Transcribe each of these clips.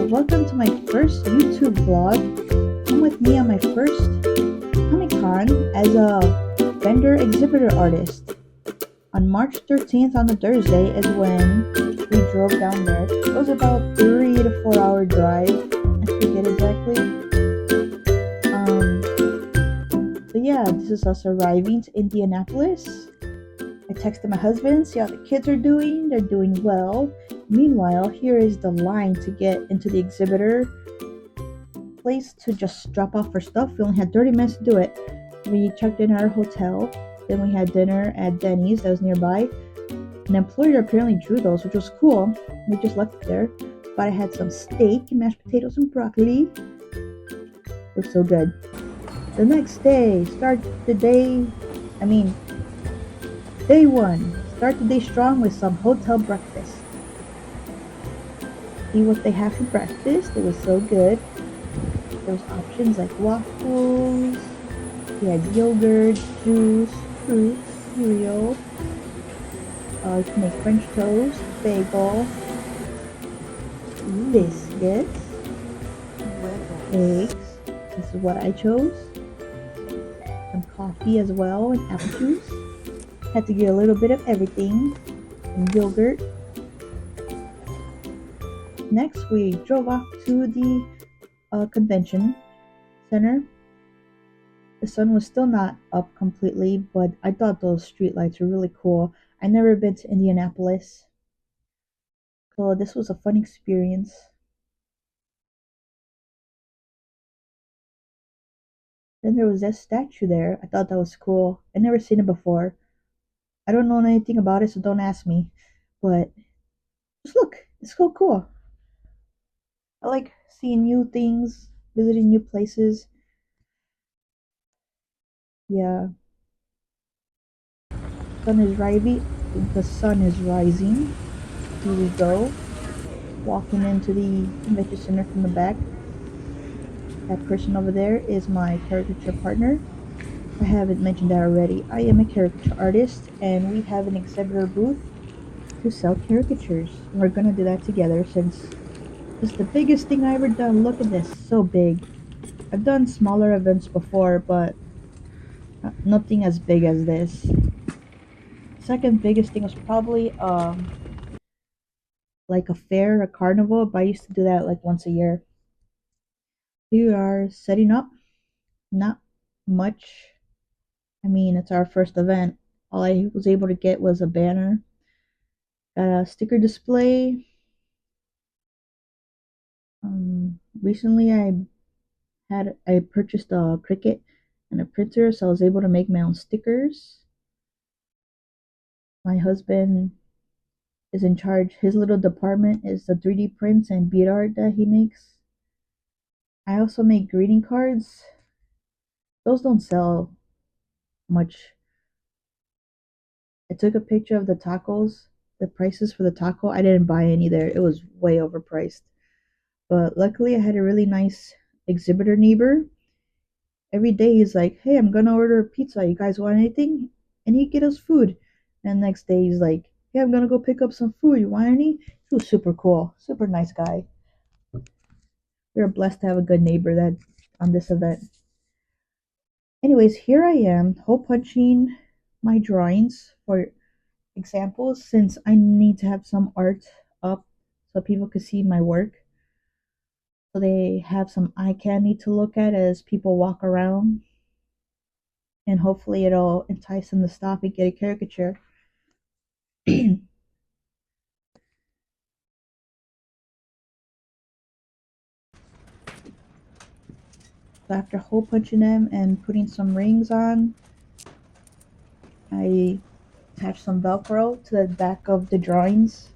welcome to my first YouTube vlog. Come with me on my first Comic Con as a vendor exhibitor artist. On March 13th, on a Thursday, is when we drove down there. It was about 3 to 4 hour drive. I forget exactly. But yeah, this is us arriving to Indianapolis. I texted my husband, see how the kids are doing. They're doing well. Meanwhile, here is the line to get into the exhibitor place to just drop off our stuff. We only had 30 minutes to do it. We checked in our hotel. Then we had dinner at Denny's that was nearby. An employer apparently drew those, which was cool. We just left it there. But I had some steak, mashed potatoes, and broccoli. It was so good. The next day, day one. Start the day strong with some hotel breakfast. See what they have for breakfast. It was so good. There was options like waffles. We had yogurt, juice, fruit, cereal. You can make French toast, bagel, biscuits, eggs. This is what I chose. Some coffee as well and apple juice. Had to get a little bit of everything. And yogurt. Next, we drove off to the convention center. The sun was still not up completely, but I thought those street lights were really cool. I never been to Indianapolis, so this was a fun experience. Then there was that statue there. I thought that was cool. I never seen it before. I don't know anything about it, so don't ask me. But just look, it's so cool. I like seeing new things, visiting new places. Yeah. The sun is rising. Here we go. Walking into the convention center from the back. That person over there is my caricature partner. I haven't mentioned that already. I am a caricature artist, and we have an exhibitor booth to sell caricatures. We're gonna do that together since this is the biggest thing I ever done. Look at this, so big. I've done smaller events before, but nothing as big as this. Second biggest thing was probably like a fair, a carnival, but I used to do that like once a year. We are setting up, not much. I mean, it's our first event. All I was able to get was a banner, got a sticker display. Recently I purchased a Cricut and a printer, so I was able to make my own stickers. My husband is in charge. His little department is the 3D prints and bead art that he makes. I also make greeting cards. Those don't sell much. I took a picture of the tacos, the prices for the taco. I didn't buy any there. It was way overpriced. But luckily I had a really nice exhibitor neighbor. Every day he's like, "Hey, I'm gonna order a pizza. You guys want anything?" And he'd get us food. And next day he's like, "Hey, I'm gonna go pick up some food. You want any?" He was super cool, super nice guy. We were blessed to have a good neighbor that on this event. Anyways, here I am, hole punching my drawings for examples since I need to have some art up so people can see my work. So they have some eye candy to look at as people walk around. And hopefully it'll entice them to stop and get a caricature. So after hole punching them and putting some rings on, I attach some Velcro to the back of the drawings.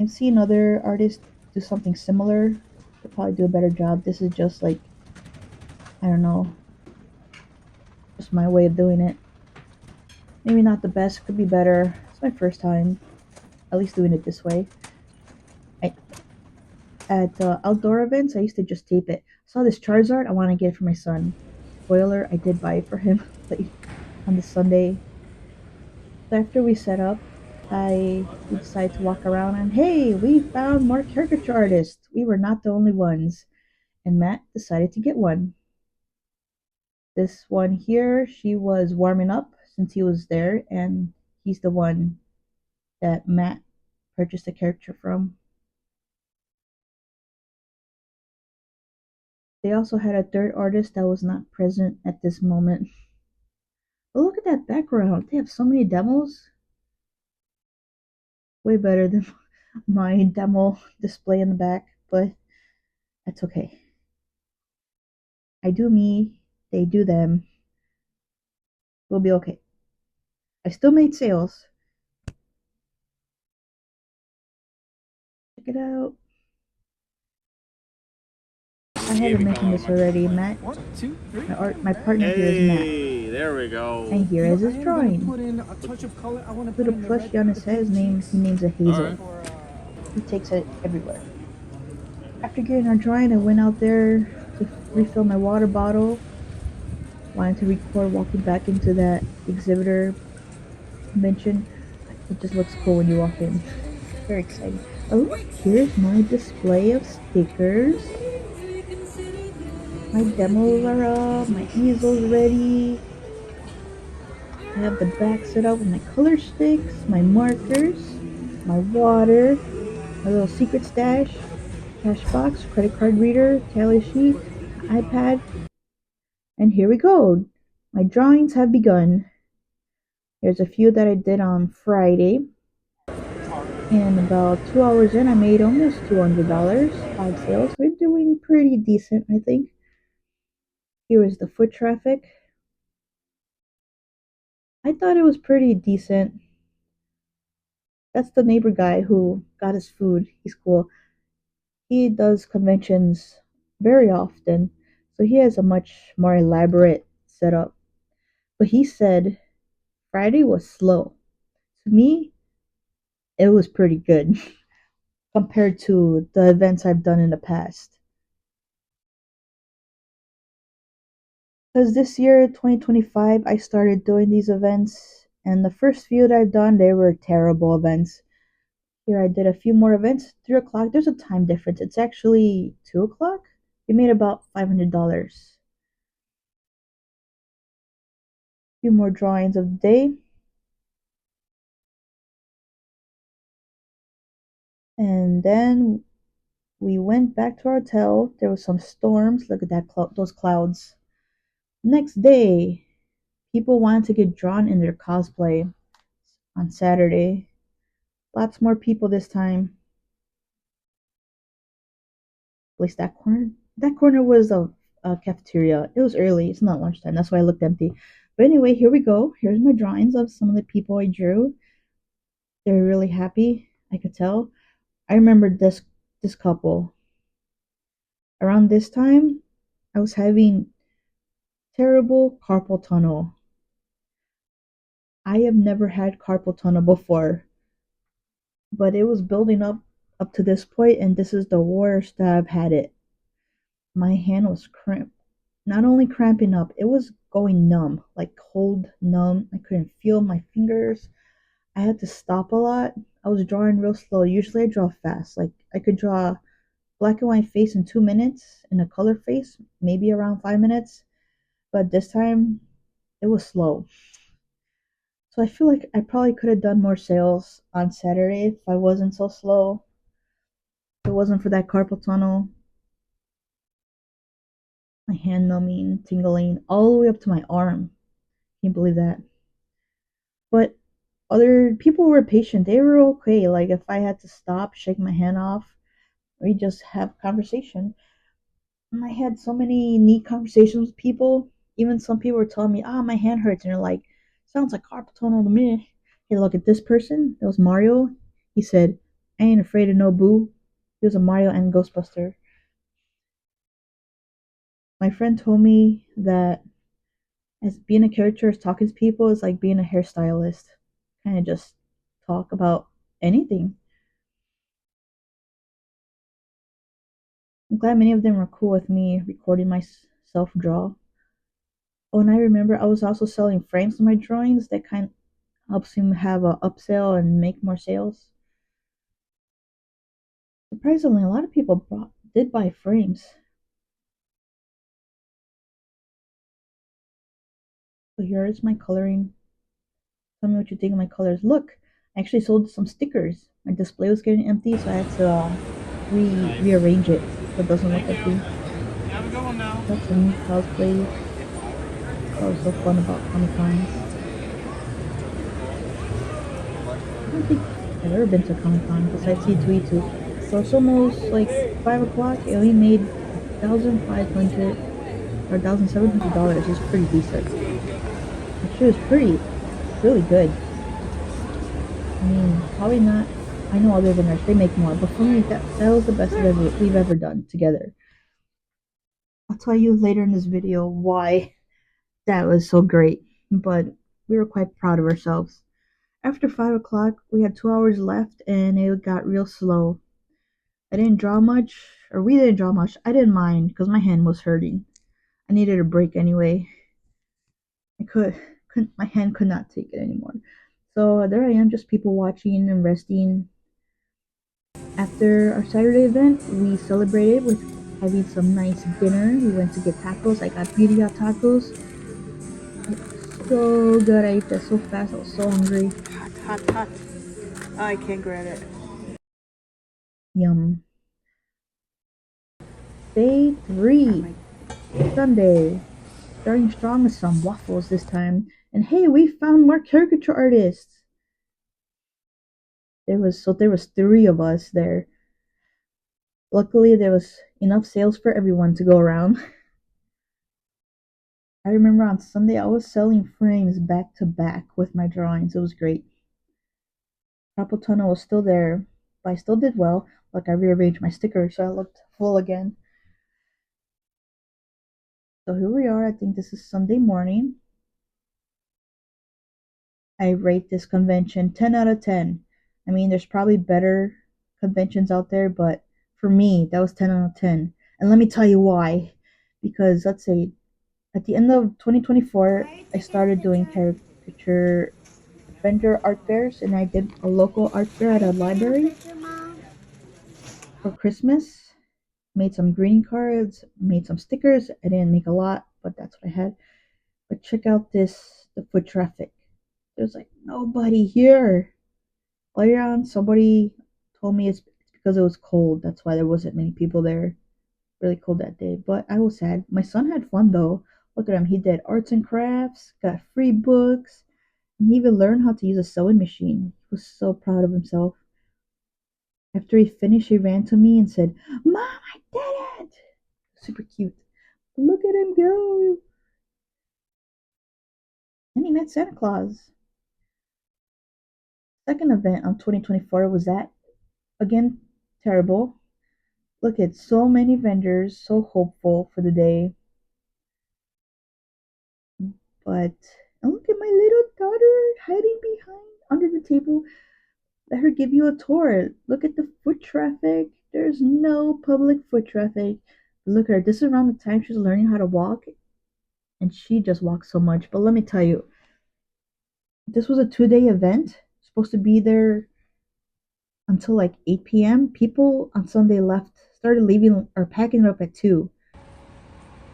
I've seen other artists do something similar. They'll probably do a better job. This is just like, I don't know, just my way of doing it. Maybe not the best, could be better. It's my first time, at least doing it this way. At outdoor events, I used to just tape it. I saw this Charizard, I want to get it for my son. Spoiler, I did buy it for him like on the Sunday. So after we set up, We decided to walk around and hey, we found more caricature artists. We were not the only ones. And Matt decided to get one. This one here, she was warming up since he was there, and he's the one that Matt purchased the character from. They also had a third artist that was not present at this moment. But look at that background. They have so many demos. Way better than my demo display in the back, but that's okay. I do me, they do them. We'll be okay. I still made sales. Check it out. I haven't mentioned this already. Matt, my partner here is Matt. Hey, there we go. And here is his drawing. Put in a touch of color. I want to put Little in the plushie red on his head. His name, he names it Hazel. Alright. He takes it everywhere. After getting our drawing, I went out there to refill my water bottle. Wanted to record walking back into that exhibitor convention. It just looks cool when you walk in. Very exciting. Oh, here's my display of stickers. My demos are up, my easel's ready. I have the back set up with my color sticks, my markers, my water, my little secret stash, cash box, credit card reader, tally sheet, iPad, and here we go. My drawings have begun. There's a few that I did on Friday, and about 2 hours in, I made almost $200, 5 sales. We're doing pretty decent, I think. Here is the foot traffic. I thought it was pretty decent. That's the neighbor guy who got his food. He's cool. He does conventions very often, so he has a much more elaborate setup. But he said Friday was slow. To me, it was pretty good compared to the events I've done in the past. Because this year, 2025, I started doing these events, and the first few that I've done, they were terrible events. Here I did a few more events. 3 o'clock. There's a time difference. It's actually 2 o'clock. We made about $500. A few more drawings of the day. And then we went back to our hotel. There was some storms. Look at that those clouds. Next day, people wanted to get drawn in their cosplay on Saturday. Lots more people this time. At least that corner. That corner was a cafeteria. It was early. It's not lunchtime. That's why it looked empty. But anyway, here we go. Here's my drawings of some of the people I drew. They're really happy. I could tell. I remember this couple. Around this time, I was having terrible carpal tunnel. I have never had carpal tunnel before, but it was building up to this point, and this is the worst that I've had it. My hand was not only cramping up, it was going numb, like cold numb. I couldn't feel my fingers. I had to stop a lot. I was drawing real slow. Usually I draw fast. Like I could draw black and white face in 2 minutes and a color face, maybe around 5 minutes. But this time it was slow. So I feel like I probably could have done more sales on Saturday if I wasn't so slow. If it wasn't for that carpal tunnel, my hand numbing, tingling, all the way up to my arm. Can't believe that. But other people were patient. They were okay. Like if I had to stop, shake my hand off, we just have conversation. And I had so many neat conversations with people. Even some people were telling me, my hand hurts. And they're like, sounds like carpal tunnel to me. Hey, look at this person. It was Mario. He said, I ain't afraid of no boo. He was a Mario and Ghostbuster. My friend told me that as being a character, as talking to people is like being a hairstylist. Kind of just talk about anything. I'm glad many of them were cool with me recording myself draw. Oh, and I remember I was also selling frames of my drawings that helps him have a upsell and make more sales. Surprisingly, a lot of people did buy frames. So here is my coloring. Tell me what you think of my colors. Look, I actually sold some stickers. My display was getting empty, so I had to rearrange it so it doesn't look Thank you. empty. Have a good one now. Got some new cosplays. That was so fun about Comic Cons. I don't think I've ever been to Comic Con besides C2E2. So it's almost like 5 o'clock. I only made 1,500 or $1,700. It's pretty decent. Actually, it was really good. I mean, probably not. I know other vendors they make more, but for me, that was the best we've ever done together. I'll tell you later in this video why that was so great, but we were quite proud of ourselves. After 5 o'clock, we had 2 hours left, and it got real slow. I didn't draw much, or we didn't draw much. I didn't mind because my hand was hurting. I needed a break anyway. I couldn't my hand could not take it anymore. So there I am, just people watching and resting. After our Saturday event, we celebrated with having some nice dinner. We went to get tacos. I got birria tacos. It was so good. I ate that so fast. I was so hungry. Hot, hot, hot. Oh, I can't grab it. Yum. Day Oh 3, my. Sunday. Starting strong with some waffles this time. And hey, we found more caricature artists. There was 3 of us there. Luckily, there was enough sales for everyone to go around. I remember on Sunday I was selling frames back to back with my drawings. It was great. Carpal tunnel was still there, but I still did well. Like I rearranged my stickers so I looked full again. So here we are. I think this is Sunday morning. I rate this convention 10 out of 10. I mean, there's probably better conventions out there, but for me, that was 10 out of 10. And let me tell you why. Because let's say at the end of 2024, I started doing caricature vendor art fairs, and I did a local art fair at a library for Christmas. Made some greeting cards, made some stickers. I didn't make a lot, but that's what I had. But check out the foot traffic. There's like nobody here. Later on, somebody told me it's because it was cold. That's why there wasn't many people there. Really cold that day. But I was sad. My son had fun though. Look at him. He did arts and crafts, got free books, and he even learned how to use a sewing machine. He was so proud of himself. After he finished, he ran to me and said, "Mom, I did it!" Super cute. Look at him go. And he met Santa Claus. Second event on 2024 was that again terrible. Look at so many vendors, so hopeful for the day. But and look at my little daughter hiding behind under the table. Let her give you a tour. Look at the foot traffic. There's no public foot traffic. Look at her. This is around the time she's learning how to walk, and she just walks so much. But let me tell you, this was a 2 day event. Supposed to be there until like 8 p.m. People on Sunday started leaving or packing it up at 2.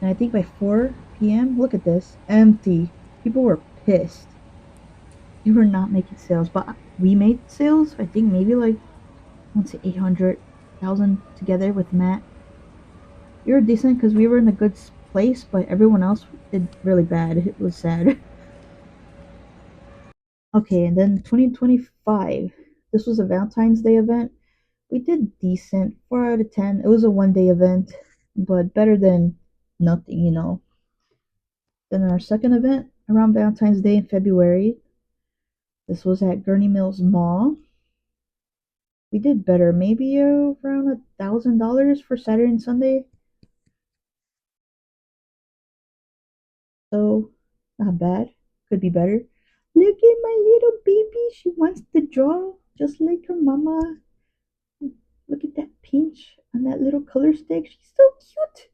And I think by 4 p.m., look at this, empty. People were pissed. They were not making sales, but we made sales. I think maybe like, I want to say 800,000 together with Matt. We were decent because we were in a good place, but everyone else did really bad. It was sad. Okay, and then 2025. This was a Valentine's Day event. We did decent, 4 out of 10. It was a 1 day event, but better than nothing, you know. Then our second event around Valentine's Day in February. This was at Gurney Mills Mall. We did better, maybe around $1,000 for Saturday and Sunday. So not bad. Could be better. Look at my little baby. She wants to draw just like her mama. Look at that pinch on that little color stick. She's so cute.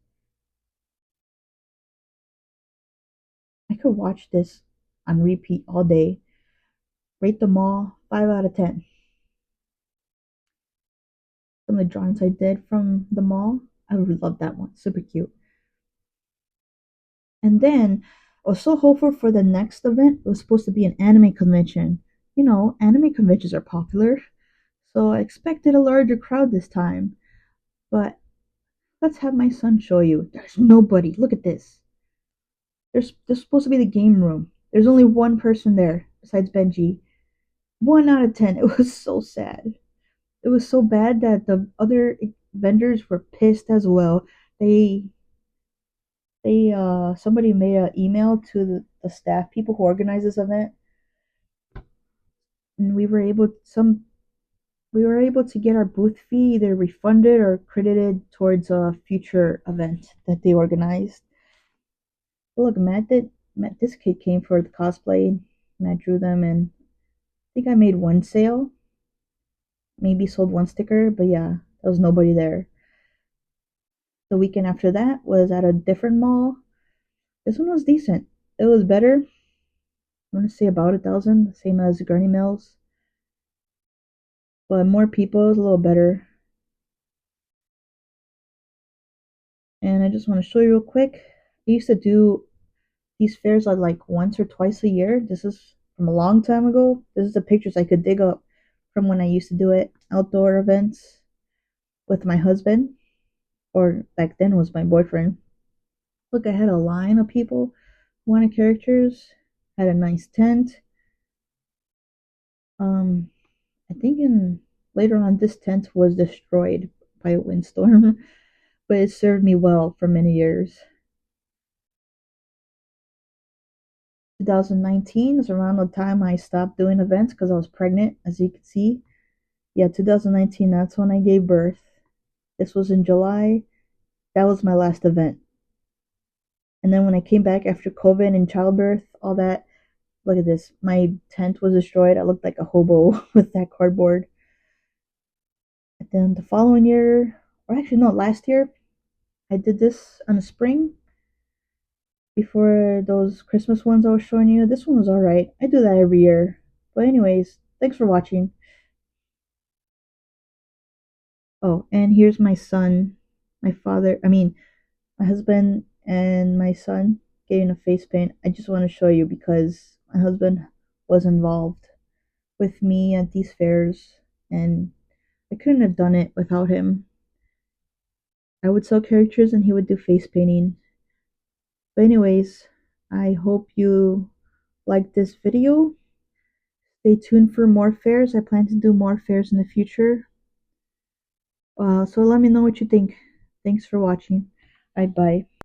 I could watch this on repeat all day. Rate them all 5 out of 10. Some of the drawings I did from the mall, I really love that one. Super cute. And then I was so hopeful for the next event. It was supposed to be an anime convention. Anime conventions are popular, so I expected a larger crowd this time. But let's have my son show you. There's nobody. Look at this. There's supposed to be the game room. There's only one person there besides Benji. 1 out of 10. It was so sad. It was so bad that the other vendors were pissed as well. They somebody made an email to the staff people who organized this event, and we were able to get our booth fee either refunded or credited towards a future event that they organized. But look, Matt, this kid came for the cosplay. Matt drew them, and I think I made one sale, maybe sold one sticker, but yeah, there was nobody there. The weekend after that was at a different mall. This one was decent. It was better. I want to say about 1,000, same as Gurney Mills, but more people. It was a little better. And I just want to show you real quick. I used to do these fairs like once or twice a year. This is from a long time ago. This is the pictures I could dig up from when I used to do it. Outdoor events with my husband, or back then was my boyfriend. Look, I had a line of people who wanted characters. Had a nice tent. Um, I think in later on this tent was destroyed by a windstorm, but it served me well for many years. 2019 is around the time I stopped doing events because I was pregnant, as you can see. Yeah, 2019, that's when I gave birth. This was in July. That was my last event. And then when I came back after COVID and childbirth, all that, look at this. My tent was destroyed. I looked like a hobo with that cardboard. And then the following year, or actually, no, last year, I did this on the spring before those Christmas ones I was showing you. This one was alright. I do that every year. But, anyways, thanks for watching. Oh, and here's my son, my father, I mean, my husband and my son getting a face paint. I just want to show you because my husband was involved with me at these fairs, and I couldn't have done it without him. I would sell characters and he would do face painting. But anyways, I hope you liked this video. Stay tuned for more fairs. I plan to do more fairs in the future. So let me know what you think. Thanks for watching. Bye bye.